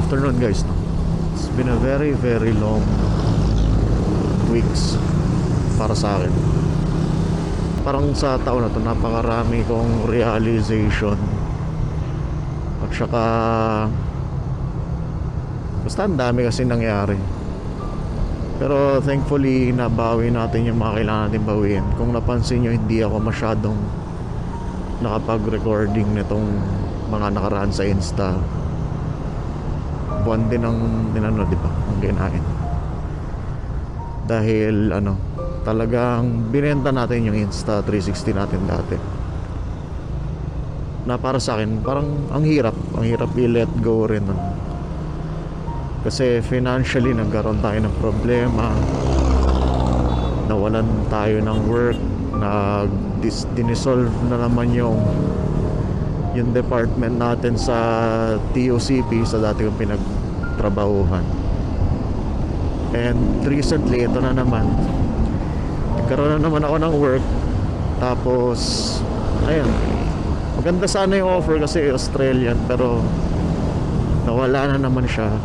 afternoon guys, no? It's been a very very long weeks para sa akin. Parang sa taon na to napakarami kong realization. At saka basta ang dami kasi nangyari. Pero thankfully nabawi natin yung mga kailangan natin bawiin. Kung napansin nyo, hindi ako masyadong nakapag-recording nitong mga nakaraan sa Insta. Buwan din ang di ba? Ang ginahin. Dahil talagang binenta natin yung Insta 360 natin dati. Na para sa akin, parang ang hirap i-let go rin. Kasi financially nagkaroon tayo ng problema. Nawalan tayo ng work, dinisolve na naman yung department natin sa TOCP sa dati kong pinagtrabahuhan. And recently, ito na naman, nagkaroon na naman ako ng work. Tapos ayun, maganda sana yung offer kasi Australian, pero nawala na naman siya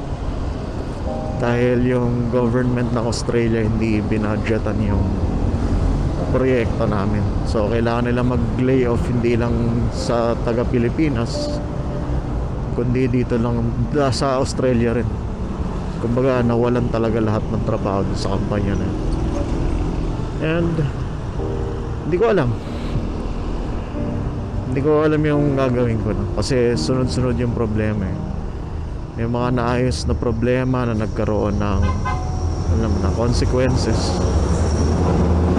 dahil yung government ng Australia hindi binudgetan yung proyekto namin. So kailangan nila mag-lay off hindi lang sa taga Pilipinas kundi dito lang sa Australia rin. Kumbaga nawalan talaga lahat ng trabaho sa kampanya na yun. And hindi ko alam yung gagawin ko na. Kasi sunod-sunod yung problema eh. May mga naayos na problema na nagkaroon ng consequences.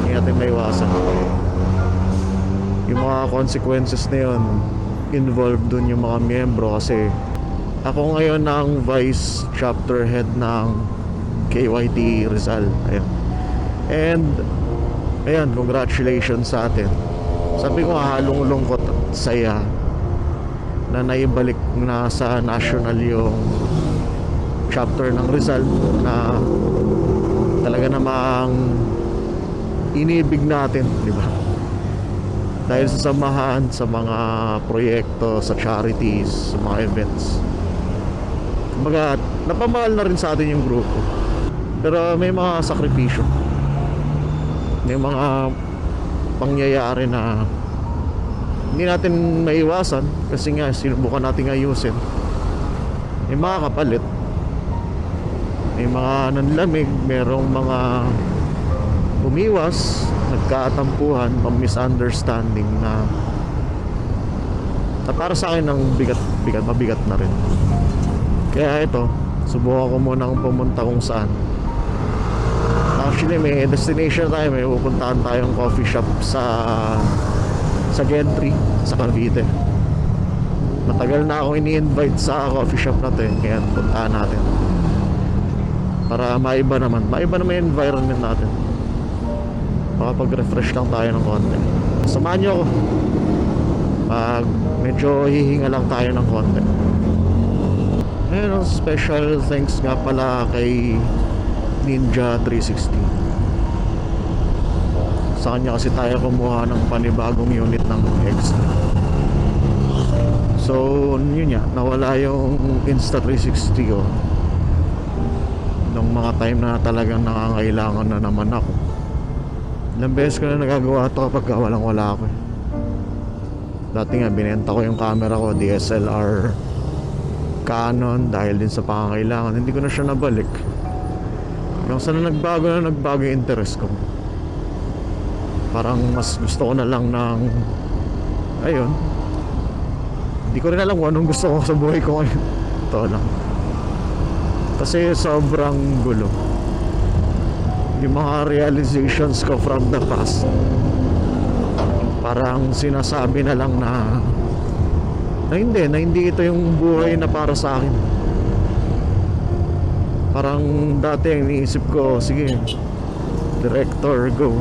Hindi natin maiwasan. Yung mga consequences na yun, involved dun yung mga miyembro. Kasi ako ngayon ang vice chapter head ng KYT Rizal. Ayun. And ayan, congratulations sa atin. Sabi ko halong lungkot at saya na naibalik na sa national yung chapter ng Rizal na talaga namang inibig natin, di ba? Dahil sa samahan sa mga proyekto, sa charities, sa mga events. Kumbaga, napamahal na rin sa atin yung grupo. Pero may mga sakripisyo. May mga pangyayari na hindi natin maiwasan kasi nga sinubukan natin ayusin. May mga kapalit, may mga nanlamig, merong mga umiwas, nagkatampuhan, misunderstanding na para sa akin ang mabigat na rin. Kaya ito, subukan ko munang pumunta kung saan. Actually may destination tayo, may pupuntahan tayong coffee shop sa Gentry, sa Cavite. Matagal na akong ini-invite sa coffee shop na to eh. Kaya puntahan natin para maiba naman yung environment natin. Makapag-refresh lang tayo ng konti. Samahan nyo ako pag medyo hihinga lang tayo ng konti. Ayun, special thanks nga pala kay Ninja 360. Sa kanya kasi tayo kumuha ng panibagong unit ng extra. So yun nga, nawala yung Insta360 ko nung mga time na talagang nangangailangan na naman ako. Ilang beses ko na nagagawa ito kapag walang wala ako. Dati nga binenta ko yung camera ko, DSLR Canon, dahil din sa pangangailangan. Hindi ko na siya nabalik. Hanggang sa nagbago yung interest ko. Parang mas gusto ko na lang ng ayun, hindi ko rin alam kung anong gusto ko sa buhay ko ngayon. Ito lang kasi sobrang gulo yung mga realizations ko from the past. Parang sinasabi na lang na hindi ito yung buhay na para sa akin. Parang dati ang iniisip ko, sige director, go.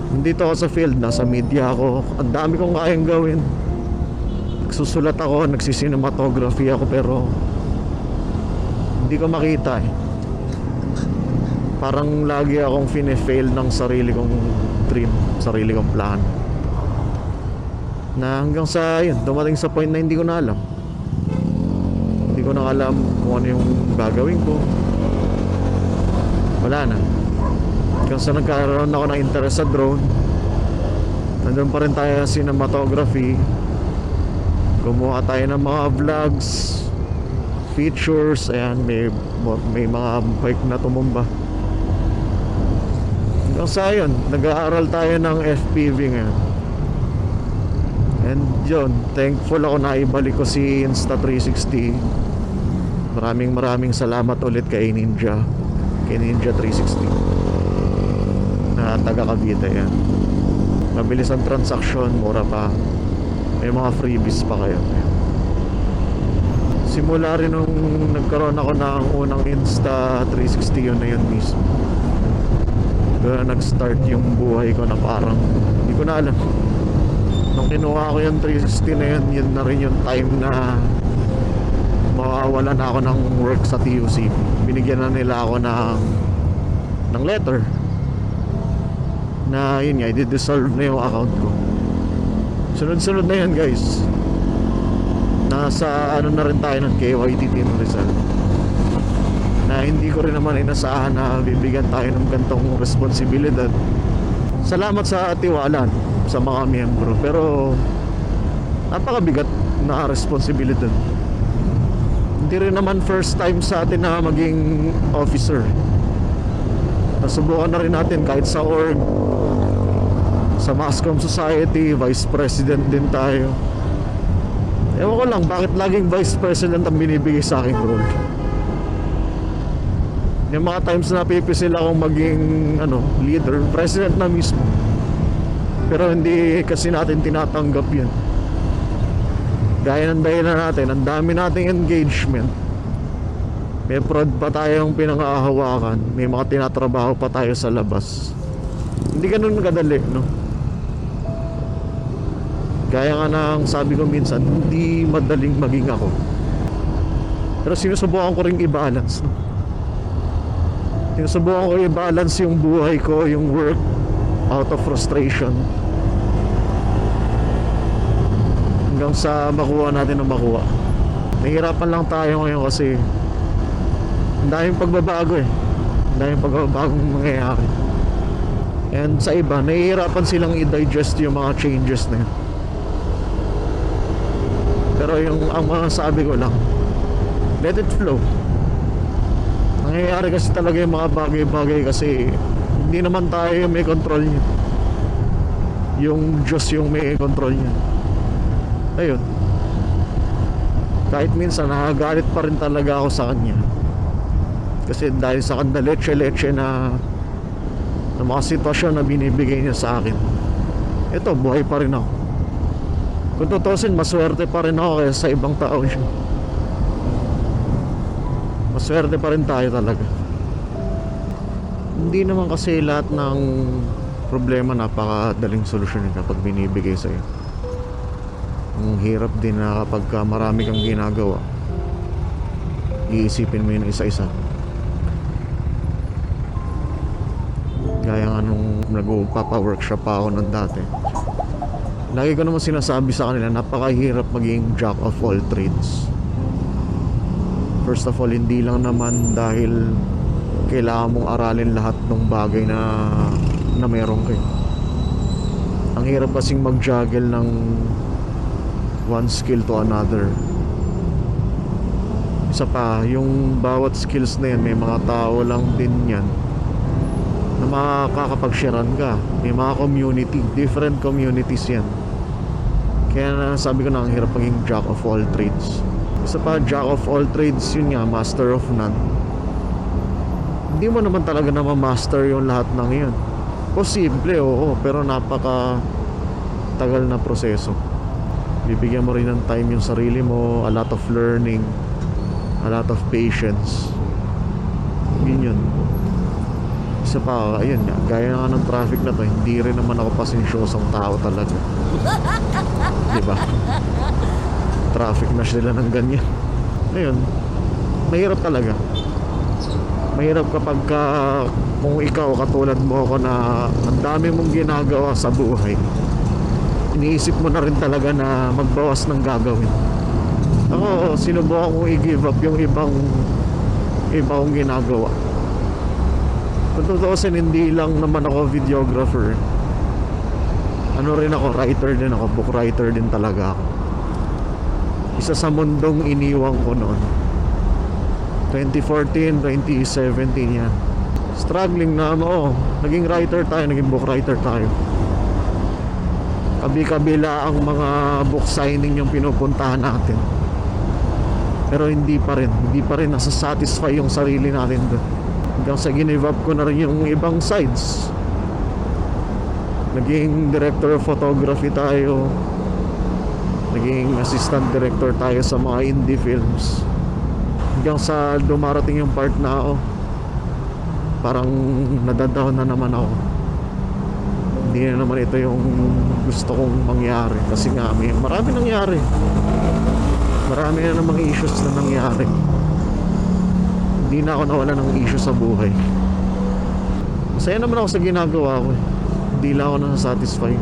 Nandito ako sa field, nasa media ako, ang dami kong kayang gawin. Nagsusulat ako, nagsisinematography ako, pero hindi ko makita eh. Parang lagi akong fine-fail ng sarili kong dream, sarili kong plan. Na hanggang sa yun, dumating sa point na hindi ko na alam. Hindi ko na alam kung ano yung gagawin ko. Wala na. Hanggang sa nagkaroon ako ng interest sa drone, nandun pa rin tayo sa cinematography. Gumawa tayo ng mga vlogs, features. Ayan, may mga bike na tumumba. Hanggang sa yun, nag-aaral tayo ng FPV ngayon. And yun, thankful ako na ibalik ko si Insta360. Maraming salamat ulit kay Ninja, kay Ninja360 na taga Cavite. Yan, mabilis ang transaction, mura pa, may mga freebies pa kayo. Simula rin nung nagkaroon ako ng unang Insta360, yun na yun mismo. Doon nag-start yung buhay ko na parang hindi ko na alam. Nung kinuha ko yung 360 na yun, yun na rin yung time na mawawala na ako ng work sa TUC. Binigyan na nila ako ng letter na yun nga, i-dissolve na yung account ko. Sunod-sunod na yan, guys. Nasa ano na rin tayo ng KYT Team Rizal, na hindi ko rin naman inasahan na bibigyan tayo ng gantong responsibilidad. Salamat sa tiwala sa mga miyembro, pero napakabigat na responsibilidad. Hindi rin naman first time sa atin na maging officer. Nasubukan na rin natin kahit sa org, sa Mascom Society, vice president din tayo. Ewan ko lang bakit laging vice president ang binibigay sa aking role. Yung mga times na napipisil akong maging leader, president na mismo. Pero hindi kasi natin tinatanggap yun. Gaya ng dahilan natin, ang dami nating engagement. May prod pa tayong pinangahawakan, may mga tinatrabaho pa tayo sa labas. Hindi ganun kadali, no? Gaya nga ng sabi ko minsan, hindi madaling maging ako. Pero sinusubukan ko rin i-balance, no? Sinusubukan ko i-balance yung buhay ko, yung work, out of frustration, hanggang sa makuha natin ang makuha. Nahihirapan lang tayo ngayon kasi ang daming pagbabago eh. Ang daming pagbabagong mangyayari. And sa iba, nahihirapan silang i-digest yung mga changes na yun. Pero ang mga sabi ko lang, let it flow. Nangyayari kasi talaga yung mga bagay-bagay kasi hindi naman tayo yung may control niya. Yung Diyos yung may control niya. Ayun. Kahit minsan nakagalit pa rin talaga ako sa kanya. Kasi dahil sa kanda leche-leche na mga sitwasyon na binibigay niya sa akin, ito, buhay pa rin ako. Kung tutusin, maswerte pa rin ako kaysa sa ibang tao. Maswerte pa rin tayo talaga. Hindi naman kasi lahat ng problema napakadaling solusyonin kapag binibigay sa'yo. Ang hirap din na kapag marami kang ginagawa, iisipin mo yun isa-isa. Gaya nga nung nagpapa-workshop pa ako ng dati, lagi ko naman sinasabi sa kanila, napakahirap maging jack of all trades. First of all, hindi lang naman dahil kailangan mong aralin lahat ng bagay na meron kayo. Ang hirap kasing mag-juggle ng one skill to another. Isa pa, yung bawat skills na yan, may mga tao lang din yan na makakapag-sharean ka. May mga community, different communities yan. Kaya na sabi ko na ang hirap maging jack of all trades. Isa pa, jack of all trades, yun nga, master of none. Hindi mo naman talaga na ma-master yung lahat ng yun. Posible, oo, pero napaka tagal na proseso. Bibigyan mo rin ng time yung sarili mo, a lot of learning, a lot of patience. Yun. Isa pa, ayun nga, gaya nga ng traffic na to, hindi rin naman ako pasensyosong tao talaga. Diba? Traffic na sila ng ganyan. Ayun, mahirap talaga. Mahirap kapag kung ikaw, katulad mo ako na ang dami mong ginagawa sa buhay, iniisip mo na rin talaga na magbawas ng gagawin. Ako, sinubukan kong i-give up yung iba kong ginagawa. Kung tutuusin, hindi lang naman ako videographer. Ano rin ako, writer din ako, book writer din talaga ako. Isa sa mundong iniwang ko noon. 2014, 2017 yan. Struggling na naging writer tayo, naging book writer tayo. Kabi-kabila ang mga book signing yung pinupuntahan natin. Pero hindi pa rin nasasatisfy yung sarili natin doon. Hanggang sa give up ko na rin yung ibang sides. Naging director of photography tayo. Naging assistant director tayo sa mga indie films. Hanggang sa dumarating yung part na parang nadadaw na naman ako. Hindi na naman ito yung gusto kong mangyari. Kasi nga marami nangyari. Marami na namang issues na nangyari. Hindi na ako nawala ng issue sa buhay. Masaya naman ako sa ginagawa ko. Hindi lang ako nasasatisfy.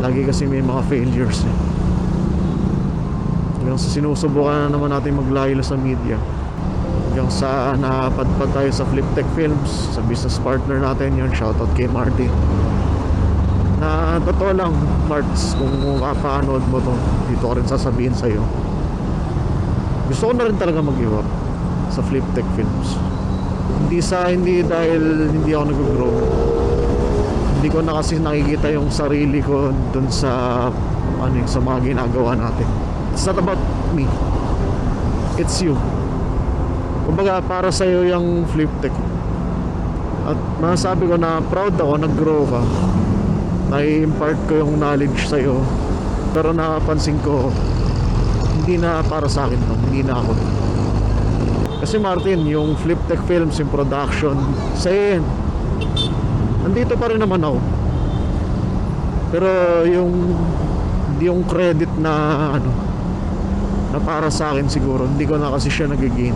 Lagi kasi may mga failures Hanggang sa sinusubukan na naman natin maglayo sa media. Hanggang sa napadpad tayo sa Fliptech Films, sa business partner natin yun. Shoutout kay Marty. Na totoo lang, Marts, kung mapapanood mo to, dito ko rin sasabihin sa'yo. Gusto ko na rin talaga mag-give up sa Fliptech Films. Hindi dahil hindi ako nag-grow. Hindi ko na kasi nakikita yung sarili ko dun sa sa mga ginagawa natin. It's not about me. It's you. Kumbaga para sa'yo yung Fliptech. At masasabi ko na proud ako, nag-grow ka. Na-impart ko yung knowledge sa'yo. Pero napansin ko, hindi na para sa akin to. Hindi na ako. Kasi Martin, yung Fliptech Films, yung production, sa'yo yan. Nandito pa rin naman ako. Pero yung credit na na para sa akin siguro, hindi ko na kasi siya nagigain.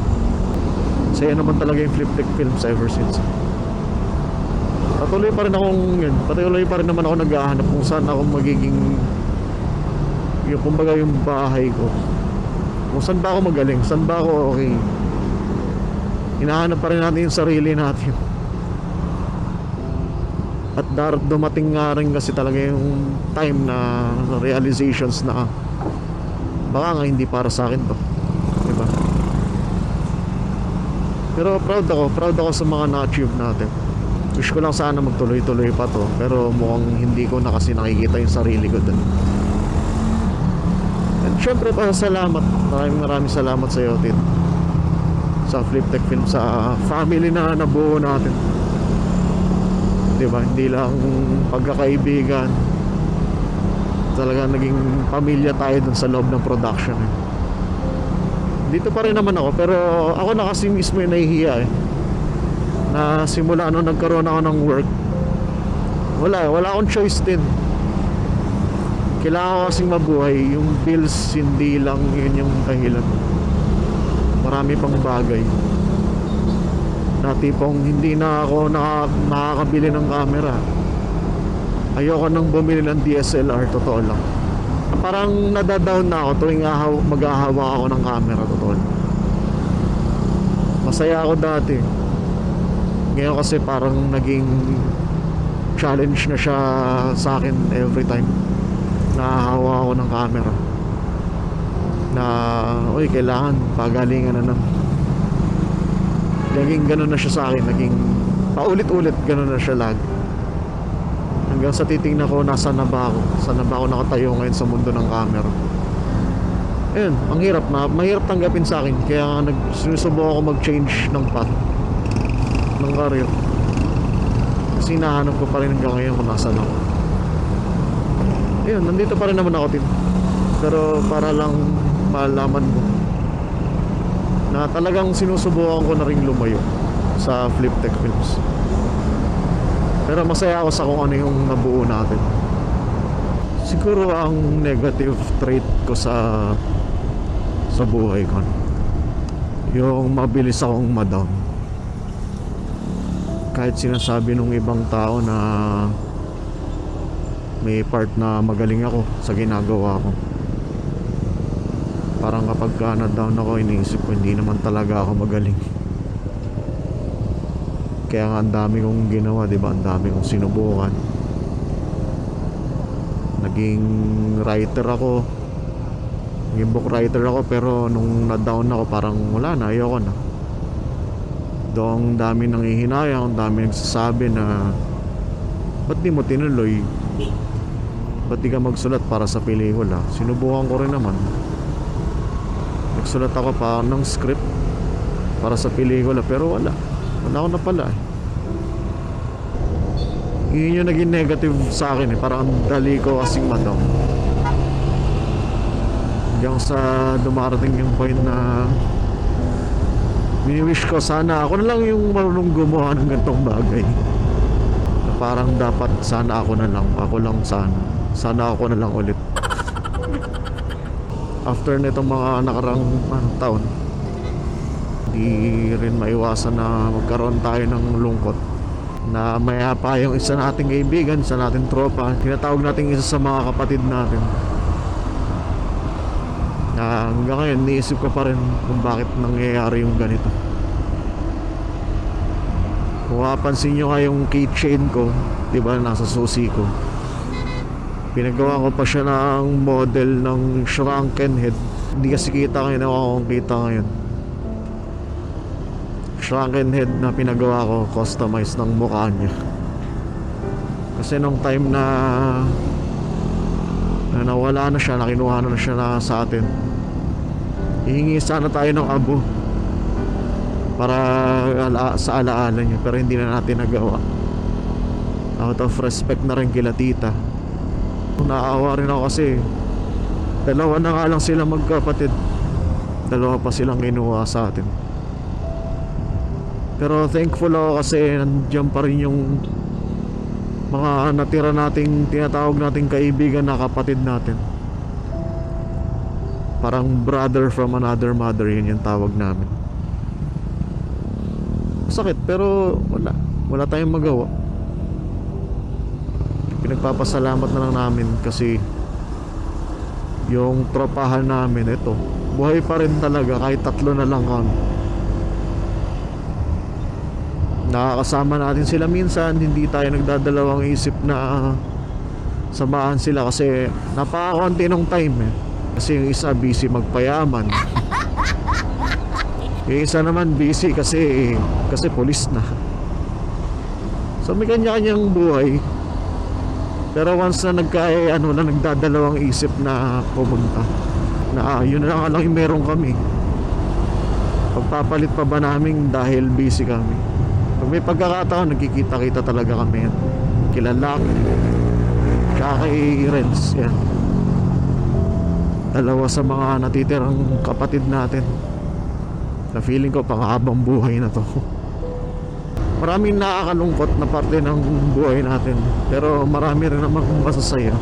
Sa'yo naman talaga yung Fliptech Films ever since. Patuloy pa rin naman ako naghahanap kung saan ako magiging kumbaga yung bahay ko. Kung saan ba ako magaling, saan ba ako okay. Hinahanap pa rin natin yung sarili natin. At dumating nga rin kasi talaga yung time na realizations na baka nga hindi para sa akin to, diba? Pero proud ako sa mga na-achieve natin. Wish ko lang sana magtuloy-tuloy pa to. Pero mukhang hindi ko na kasi nakikita yung sarili ko dun. And syempre salamat. Maraming salamat sa iyo, Tin. Sa Fliptech Film, sa family na nabuo natin. Diba? Hindi lang pagkakaibigan. Talaga naging pamilya tayo dun sa loob ng production. Dito pa rin naman ako. Pero ako na kasi mismo yung nahihiya na simula nung nagkaroon ako ng work, wala akong choice din. Kailangan ko kasing mabuhay. Yung bills, hindi lang yun yung dahilan. Marami pang bagay na tipong hindi na ako nakakabili ng camera. Ayoko nang bumili ng DSLR, totoo lang. Parang nadadown na ako tuwing maghahawa ako ng camera, totoo lang. Masaya ako dati. Ngayon kasi parang naging challenge na siya sa akin every time nahahawa ako ng camera. Na, kailangan pagalingan na naging ganun na siya sa akin. Naging paulit-ulit ganun na siya lagi. Hanggang sa titingnan ko, nasaan na ba ako? Saan na ba ako nakatayo ngayon sa mundo ng camera? Ayun, ang hirap mahirap tanggapin sa akin. Kaya sinusubukan ako mag-change ng path ng career. Kasi hinahanap ko pa rin hanggang ngayon kung nasaan ako. Ayun, nandito pa rin naman ako, Tim. Pero para lang malaman mo na talagang sinusubukan ko na rin lumayo sa Fliptech Films. Pero masaya ako sa kung ano yung nabuo natin. Siguro ang negative trait ko sa buhay ko, yung mabilis akong madown. Kahit sinasabi nung ibang tao na may part na magaling ako sa ginagawa ko, Parang kapag na-down ako, iniisip ko hindi naman talaga ako magaling. Kaya nga ang dami kong ginawa, di ba? Ang dami kong sinubukan. Naging writer ako, naging book writer ako, pero nung na-down ako, parang wala na, ayoko na. Doon ang dami nang hihinayang, ang dami nagsasabi na ba't di mo tinuloy? Ba't di ka magsulat para sa pelikula? Sinubukan ko rin naman. Nagsulat ako pa ng script para sa pelikula, pero wala ko na pala eh. Yun yung naging negative sa akin eh. Parang ang dali ko kasing madam. Hanggang sa dumarating yung point na mini-wish ko sana ako na lang yung marunong gumawa ng ganitong bagay. Na parang dapat sana ako na lang. Ako lang sana ako na lang ulit. After nitong mga nakarang taon, di rin maiwasan na magkaroon tayo ng lungkot. Na maya pa yung isa nating kaibigan, isa nating tropa, tinatawag nating isa sa mga kapatid natin. Na hanggang ngayon, niisip ko pa rin kung bakit nangyayari yung ganito. Kung mapapansin nyo nga yung keychain ko, di ba, nasa susi ko. Pinagawa ko pa siya ng model ng shrunken head. Hindi kasi kita ngayon, ako kung kita ngayon. Shrunken head na pinagawa ko, customized ng mukha niya. Kasi nung time na nawala na siya, nakinuha na siya sa atin, hihingi sana tayo ng abo para sa alaala niya, pero hindi na natin nagawa. Out of respect na rin kila tita. Naawa rin ako kasi dalawa na nga lang sila magkapatid, dalawa pa silang kinuha sa atin. Pero thankful ako kasi nandiyan pa rin yung mga natira nating tinatawag nating kaibigan na kapatid natin. Parang brother from another mother, yun yung tawag namin. Sakit pero wala tayong magawa. Pinagpapasalamat na lang namin kasi yung tropahan namin ito, buhay pa rin talaga kahit tatlo na lang kami. Nakakasama natin sila minsan, hindi tayo nagdadalawang isip na samahan sila kasi napakakunti ng time eh. Kasi yung isa busy magpayaman, yung isa naman busy kasi pulis na. So may kanya-kanyang buhay. Pero once na nagdadalawang isip na pumunta, na yun na lang yung meron kami, pagpapalit pa ba namin dahil busy kami? Pag may pagkakataon, nagkikita-kita talaga kami yan. Kilala ko tsaka kay Renz, yan. Dalawa sa mga natitirang kapatid natin na feeling ko panghabang buhay na to. Maraming nakakalungkot na parte ng buhay natin, pero marami rin naman masasaya.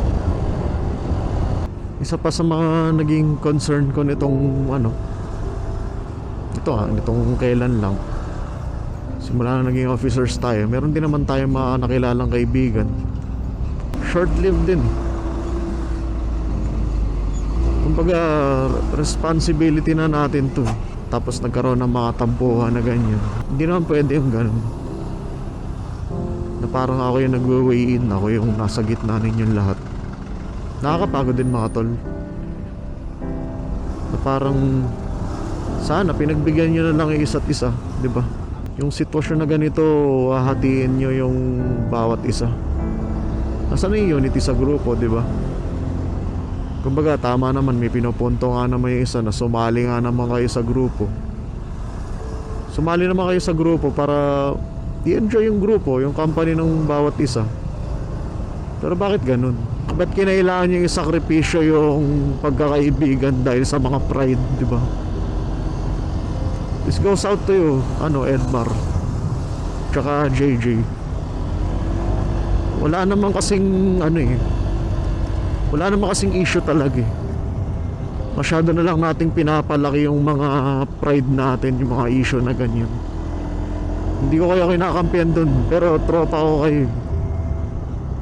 Isa pa sa mga naging concern ko nitong nitong kailan lang, simula na naging officers tayo, meron din naman tayo mga nakilalang kaibigan, short-lived din. Kumbaga responsibility na natin to, tapos nagkaroon ng mga tampuhan na ganyan. Hindi naman pwede yung ganun, na parang ako yung nagwe-weigh in, ako yung nasa gitna ninyong lahat. Nakakapagod din mga tol, na parang sana pinagbigyan nyo na lang yung isa't isa, di ba? Yung sitwasyon na ganito, hahatiin nyo yung bawat isa. Nasaan yung unity sa grupo, di ba? Kumbaga tama naman, may pinupunto nga naman yung isa na sumali nga naman kayo sa grupo. Sumali naman kayo sa grupo para i-enjoy yung grupo, yung company ng bawat isa. Pero bakit ganun? Ba't kinailangan yung isakripisyo yung pagkakaibigan dahil sa mga pride, di ba? This goes out to you, Edmar tsaka JJ. Wala naman kasing wala naman kasing issue talaga eh. Masyado na lang nating pinapalaki yung mga pride natin, yung mga issue na ganyan. Hindi ko kayo kinakampihan dun, pero tropa ko kayo.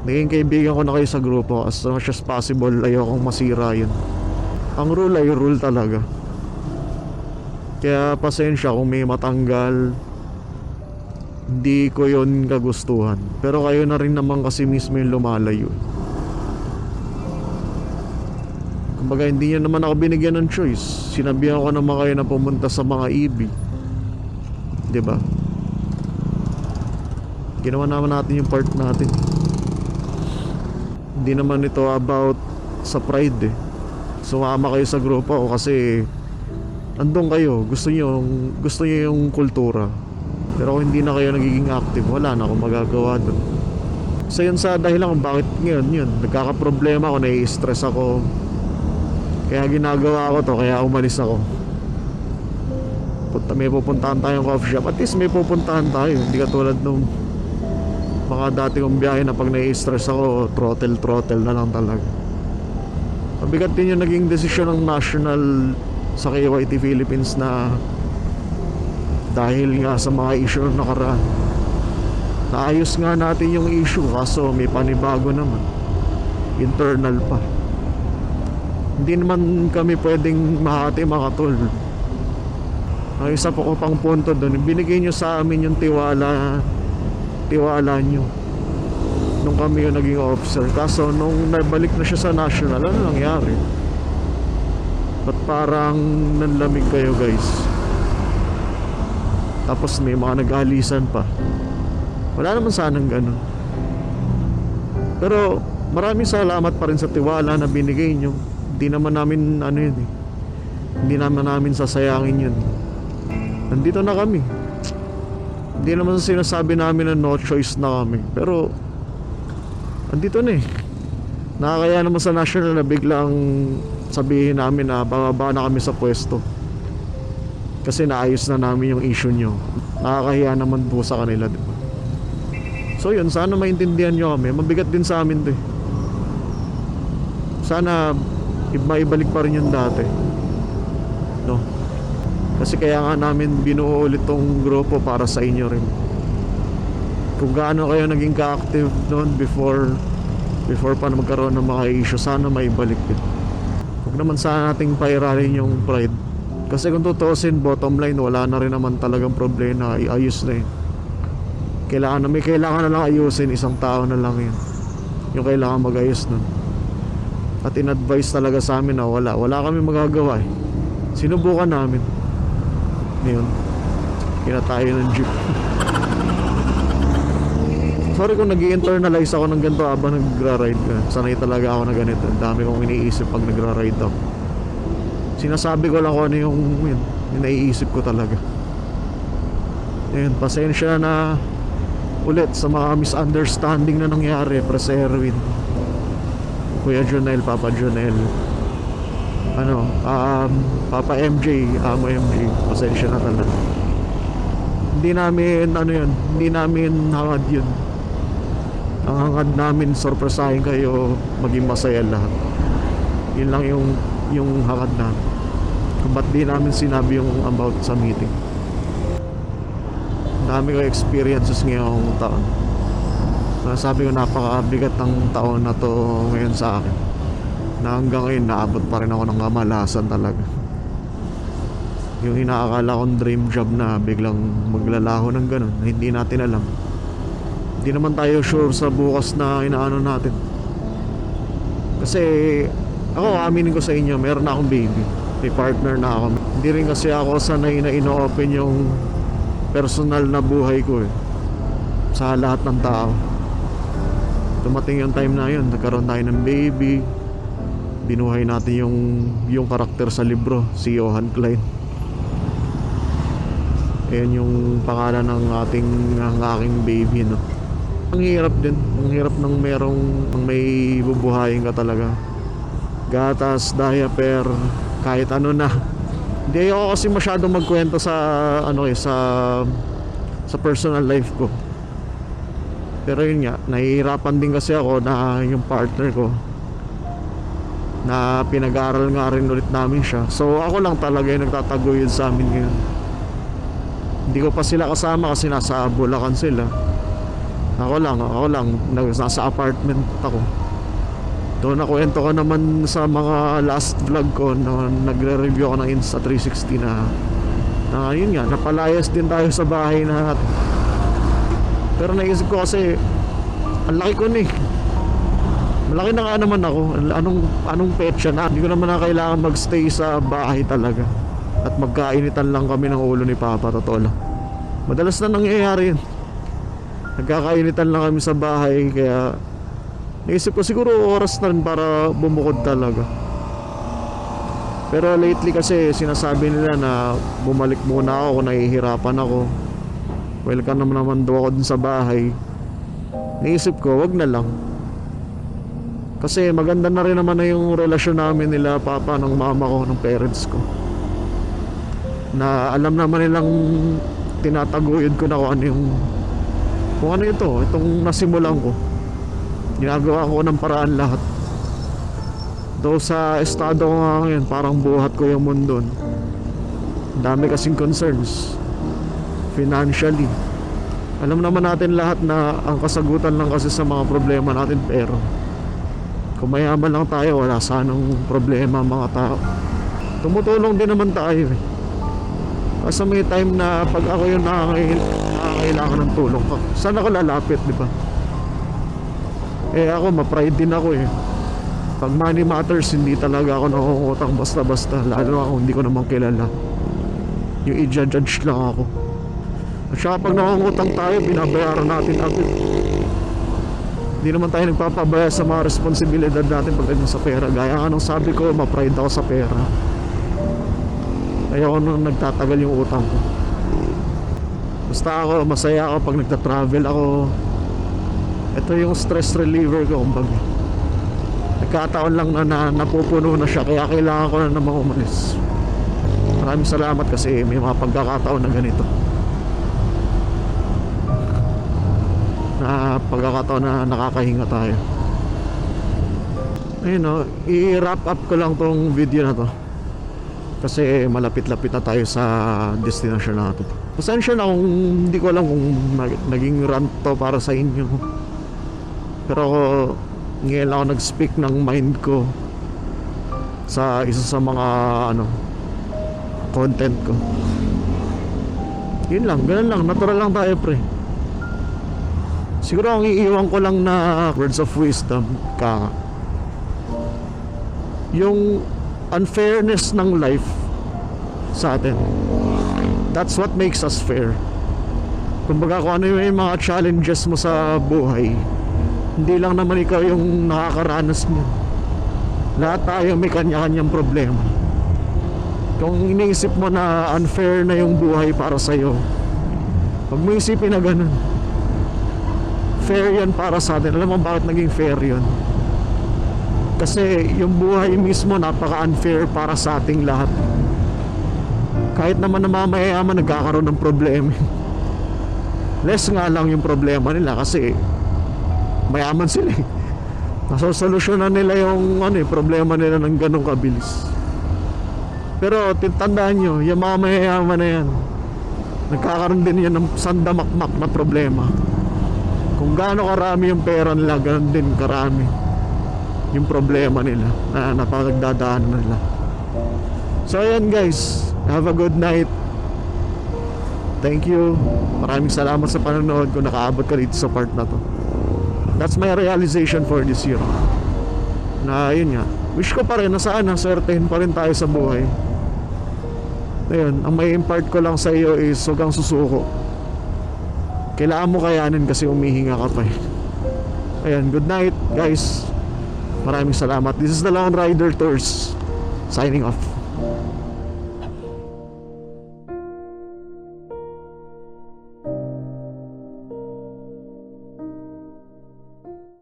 Naging kaibigan ko na kayo sa grupo. As much as possible, ayokong masira yun. Ang rule ay rule talaga. Kaya pasensya kung may matanggal, hindi ko yon kagustuhan. Pero kayo na rin naman kasi mismo yung lumalayo. Kumbaga hindi nyo naman ako binigyan ng choice. Sinabihan ko naman kayo na pumunta sa mga EB, diba? Ginawa naman natin yung part natin. Hindi naman ito about sa pride eh. Sumama kayo sa grupo ko kasi andun kayo, gusto nyo yung kultura. Pero kung hindi na kayo nagiging active, wala na akong magagawa dun. So yun sa dahilan kung bakit ngayon yun, nagkakaproblema ako, nai-stress ako. Kaya ginagawa ko to, kaya umalis ako. May pupuntahan tayong coffee shop. At least may pupuntahan tayo. Hindi katulad nung mga dati kong biyahe na pag nai-stress ako, throttle na lang talaga. Mabigat din yung naging desisyon ng national sa KYT Philippines na dahil nga sa mga issue na nakaraan, naayos nga natin yung issue, kaso may panibago naman, internal pa. Hindi naman kami pwedeng mahati mga tol. Ang isa po ko pang punto doon, binigay nyo sa amin yung tiwala nyo nung kami yung naging officer. Kaso nung nabalik na siya sa national, ano nangyari? Ba't parang nanlamig kayo guys? Tapos may mga nag-alisan pa. Wala naman sanang ganun. Pero maraming salamat pa rin sa tiwala na binigay nyo. Hindi naman namin ano yun eh. Hindi naman namin sasayangin yun. Nandito na kami. Hindi naman sinasabi namin na no choice na kami. Pero andito na eh. Nakakaya naman sa national na biglang sabihin namin na bababa na kami sa pwesto kasi naayos na namin yung issue nyo. Nakakahiya naman po sa kanila, diba? So yun, sana maintindihan nyo kami. Mabigat din sa amin to eh. Sana maibalik pa rin yung dati, no? Kasi kaya nga namin binuo ulit tong grupo para sa inyo rin. Kung gaano kayo naging ka-active noon before pa na magkaroon ng mga issue, sana maibalik din. Huwag naman sana nating pairalin yung pride. Kasi kung tutuusin, bottom line, wala na rin naman talagang problema. Iayos na yun. Kailangan na lang ayusin. Isang tao na lang yun yung kailangan mag-ayos nun. At in-advise talaga sa amin na wala kami magagawa eh. Sinubukan namin. Ngayon, tayo ng jeep. Sorry kung nag-i-internalize ako ng ganito habang nagra-ride ka. Sanay talaga ako na ganito. Ang dami kong iniisip pag nagra-ride ako. Sinasabi ko lang kung ano yung naiisip ko talaga. Ayun, pasensya na ulit sa mga misunderstanding na nangyari para sa Erwin, Kuya Jonel, Papa Jonel, Papa MJ, Amo MJ, pasensya na talaga. Hindi namin hangad yun. Ang hangad namin, sorpresahin kayo, maging masaya lahat. Yun lang yung hangad namin. Kung ba't di namin sinabi yung about sa meeting. Dami ko experiences ngayong taon. Sabi ko, napakabigat ng taon na to ngayon sa akin, na hanggang ngayon naabot pa rin ako ng kamalasan talaga. Yung inaakala kong dream job na biglang maglalaho ng ganun, hindi natin alam. Hindi naman tayo sure sa bukas na inaano natin. Kasi ako, aminin ko sa inyo, meron na akong baby, may partner na ako. Hindi rin kasi ako sanay na ino-open yung personal na buhay ko eh, sa lahat ng tao. Dumating yung time na yun, nagkaroon tayo ng baby, binuhay natin yung karakter sa libro, si Johann Klein. Ayan yung pangalan ng aking baby, no? Ang hirap din, ang hirap ng may bubuhayin ka talaga. Gatas, diaper, kahit ano na. Hindi ako kasi masyadong magkwento sa sa personal life ko. Pero yun nga, nahihirapan din kasi ako na yung partner ko, na pinag-aaral nga rin ulit namin siya. So ako lang talaga yung nagtataguyod sa amin ngayon. Hindi ko pa sila kasama kasi nasa Bulacan sila. Ako lang nasa apartment ako. Doon nakwento ko naman sa mga last vlog ko na nagre-review ako ng Insta360 na yun nga, napalayas din tayo sa bahay na. Pero naisip ko kasi ang laki ko eh. Malaki na nga naman ako. Anong petsa na. Hindi ko naman na kailangan magstay sa bahay talaga. At magkainitan lang kami ng ulo ni Papa. Totoo lang. Madalas na nangyayari yun. Nagkakainitan lang kami sa bahay. Kaya naisip ko siguro oras na rin para bumukod talaga. Pero lately kasi sinasabi nila na bumalik muna ako kung nahihirapan ako. Welcome naman daw ako dun sa bahay. Naisip ko wag na lang. Kasi maganda na rin naman na yung relasyon namin nila Papa, ng mama ko, ng parents ko. Na alam naman nilang tinataguyod ko na kung ano itong nasimulan ko. Ginagawa ko ng paraan lahat. Though sa estado ko nga ngayon, parang buhat ko yung mundo. Dami kasing concerns financially. Alam naman natin lahat na ang kasagutan lang kasi sa mga problema natin pero kung mayaman lang tayo, wala sanang problema mga tao. Tumutulong din naman tayo eh. Kasi may time na pag ako yung nakakailangan ng tulong, saan ako lalapit, di ba? Eh ako, ma-pride din ako eh. Pag money matters, hindi talaga ako nakukutang basta-basta. Lalo na kung hindi ko naman kilala. Yung i-judge lang ako. At saka pag nakukutang tayo, binabayaran natin agad. Hindi naman tayo nagpapabaya sa mga responsibilidad natin pagdating sa pera. Gaya nga nung sabi ko, ma-pride ako sa pera. Ayoko nung nagtatagal yung utang ko. Basta ako, masaya ako pag nagta-travel ako. Ito yung stress reliever ko kumbaga. Nagkataon lang na napupuno na siya, kaya kailangan ko na namang umalis. Maraming salamat kasi may mga pagkakataon na ganito. Na pagkakataon na nakakahinga tayo. Ayun o, i-wrap up ko lang tong video na to. Kasi malapit-lapit na tayo sa destination natin. Pasensya na kung hindi ko alam kung naging rant to para sa inyo. Pero ngayon lang ako nag-speak ng mind ko sa isa sa mga content ko. Yun lang, ganun lang, natural lang tayo pre. Siguro ang iiwan ko lang na words of wisdom yung unfairness ng life sa atin. That's what makes us fair. Kumbaga kung ano yung mga challenges mo sa buhay, hindi lang naman ikaw yung nakakaranas niya. Lahat tayo may kanya-kanyang problema. Kung iniisip mo na unfair na yung buhay para sa'yo, pag mo isipin na ganun, fair yan para sa atin. Alam mo bakit naging fair yun? Kasi yung buhay mismo napaka-unfair para sa ating lahat. Kahit naman na mamayaman nagkakaroon ng problema. Less nga lang yung problema nila kasi mayaman sila eh. Nasosolusyonan nila yung problema nila ng ganong kabilis. Pero tandaan nyo, yung mga mayayaman na yan, nagkakaroon din yan ng sandamakmak na problema. Kung gaano karami yung pera nila, ganon din karami yung problema nila na napagdadaanan nila. So ayan guys, have a good night. Thank you. Maraming salamat sa panonood kung nakaabot ka dito sa part na to. That's my realization for this year. Na yun nga, wish ko pa rin na sana swertehin pa rin tayo sa buhay. Ayun, ang may impart ko lang sa iyo is huwag kang susuko. Kailangan mo kayanin kasi umihinga ka pa eh. Ayun, good night guys. Maraming salamat. This is the Lone Rider Tours signing off.